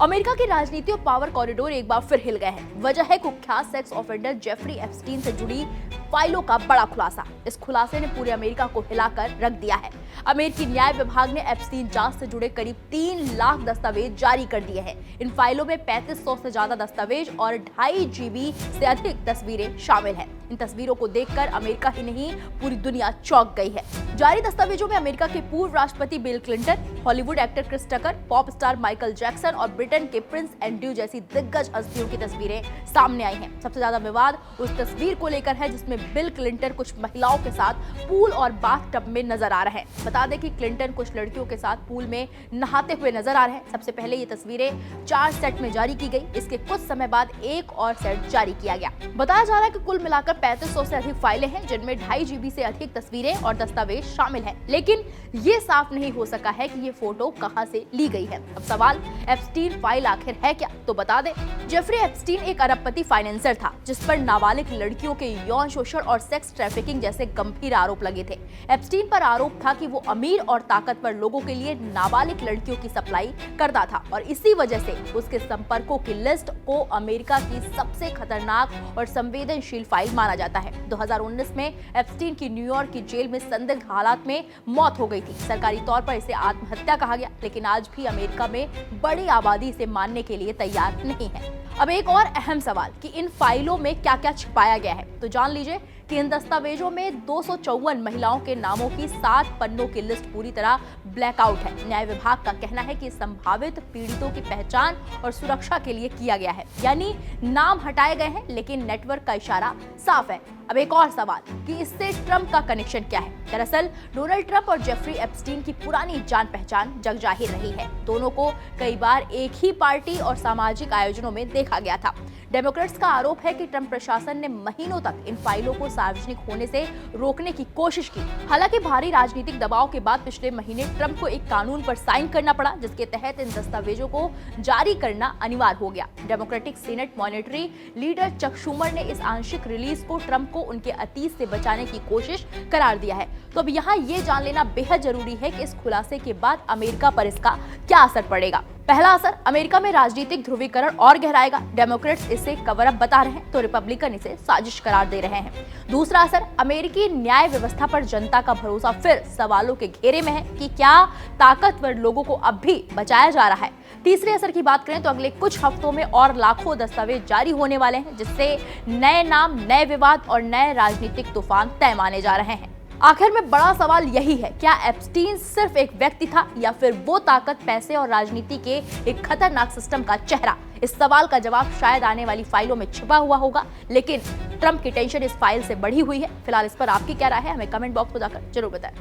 America की राजनीति और पावर कॉरिडोर एक बार फिर हिल गए हैं। वजह है कुख्यात सेक्स ऑफेंडर जेफरी एप्स्टीन से जुड़ी फाइलों का बड़ा खुलासा। इस खुलासे ने पूरे अमेरिका को हिलाकर रख दिया है। अमेरिकी न्याय विभाग ने एप्स्टीन जांच से जुड़े करीब 3 लाख दस्तावेज जारी कर दिए हैं। इन फाइलों में 3500 से ज्यादा दस्तावेज और 2.5 GB से अधिक तस्वीरें शामिल हैं। इन तस्वीरों को देखकर अमेरिका ही नहीं पूरी दुनिया चौंक गई है। जारी दस्तावेजों में अमेरिका के पूर्व राष्ट्रपति Bill Clinton, Hollywood actor Chris Tucker, pop star Michael Jackson और ब्रिटेन के प्रिंस एंड्रयू जैसी दिग्गज हस्तियों की तस्वीरें सामने आई हैं। सबसे ज्यादा विवाद उस तस्वीर को लेकर है जिसमें बिल क्लिंटन कुछ महिलाओं के साथ पूल और बाथटब में नजर आ रहे हैं। बता दें कि क्लिंटन कुछ लड़कियों के साथ पूल में नहाते हुए नजर आ रहे हैं। सबसे पहले ये तस्वीरें 4 सेट में जारी की गई। इसके कुछ समय बाद एक और सेट जारी किया गया। बताया जा रहा है कि कुल मिलाकर 3500 से अधिक फाइलें हैं जिनमें 2.5 GB से अधिक तस्वीरें और दस्तावेज शामिल हैं। लेकिन ये साफ नहीं हो सका है कि ये फोटो कहां से ली गई है। अब सवाल, एप्स्टीन फाइल आखिर है क्या? तो बता दें, जेफरी एप्स्टीन एक अरबपति फाइनेंसर था जिस पर नाबालिग लड़कियों के यौन शोषण और सेक्स ट्रैफिकिंग जैसे गंभीर आरोप लगे थे। एप्स्टीन पर आरोप था कि वो अमीर और ताकतवर लोगों के लिए नाबालिग लड़कियों की सप्लाई करता था और इसी वजह से उसके संपर्कों की लिस्ट को अमेरिका की सबसे खतरनाक और संवेदनशील फाइल माना जाता है। 2019 में एप्स्टीन की न्यूयॉर्क की जेल में संदिग्ध हालात में मौत हो गई थी। सरकारी तौर पर इसे आत्महत्या कहा गया, लेकिन आज भी अमेरिका में बड़ी आबादी इसे मानने के लिए तैयार नहीं है। अब एक और अहम सवाल कि इन फाइलों में क्या क्या छिपाया गया है, तो जान लीजिए कि इन दस्तावेजों में 254 महिलाओं के नामों की 7 पन्नों की लिस्ट पूरी तरह ब्लैकआउट है। न्याय विभाग का कहना है कि संभावित पीड़ितों की पहचान और सुरक्षा के लिए किया गया है, यानी नाम हटाए गए हैं लेकिन नेटवर्क का इशारा साफ है। अब एक और सवाल कि इससे ट्रंप का कनेक्शन क्या है। दरअसल डोनाल्ड ट्रंप और जेफरी एप्स्टीन की पुरानी जान पहचान जगजाहिर रही है। दोनों को कई बार एक ही पार्टी और सामाजिक आयोजनों में देखा गया था। डेमोक्रेट्स का आरोप है कि ट्रंप प्रशासन ने महीनों तक इन फाइलों को सार्वजनिक होने से रोकने की कोशिश की। हालांकि भारी राजनीतिक दबाव के बाद पिछले महीने ट्रंप को एक कानून पर साइन करना पड़ा जिसके तहत इन दस्तावेजों को जारी करना अनिवार्य हो गया। Democratic senate monetary leader Chuck Schumer ने इस आंशिक रिलीज को ट्रंप को उनके अतीत से बचाने की कोशिश करार दिया है। तो अब यहाँ ये जान लेना बेहद जरूरी है कि इस खुलासे के बाद अमेरिका पर इसका क्या असर पड़ेगा। पहला असर, अमेरिका में राजनीतिक ध्रुवीकरण और गहराएगा। डेमोक्रेट्स इसे कवर अप बता रहे हैं तो रिपब्लिकन इसे साजिश करार दे रहे हैं। दूसरा असर, अमेरिकी न्याय व्यवस्था पर जनता का भरोसा फिर सवालों के घेरे में है कि क्या ताकतवर लोगों को अब भी बचाया जा रहा है। तीसरे असर की बात करें तो अगले कुछ हफ्तों में और लाखों दस्तावेज जारी होने वाले हैं जिससे नए नाम, नए विवाद और नए राजनीतिक तूफान तय माने जा रहे हैं। आखिर में बड़ा सवाल यही है, क्या एप्स्टीन सिर्फ एक व्यक्ति था या फिर वो ताकत, पैसे और राजनीति के एक खतरनाक सिस्टम का चेहरा? इस सवाल का जवाब शायद आने वाली फाइलों में छिपा हुआ होगा, लेकिन ट्रंप की टेंशन इस फाइल से बढ़ी हुई है। फिलहाल इस पर आपकी क्या राय है, हमें कमेंट बॉक्स में जाकर जरूर बताएं।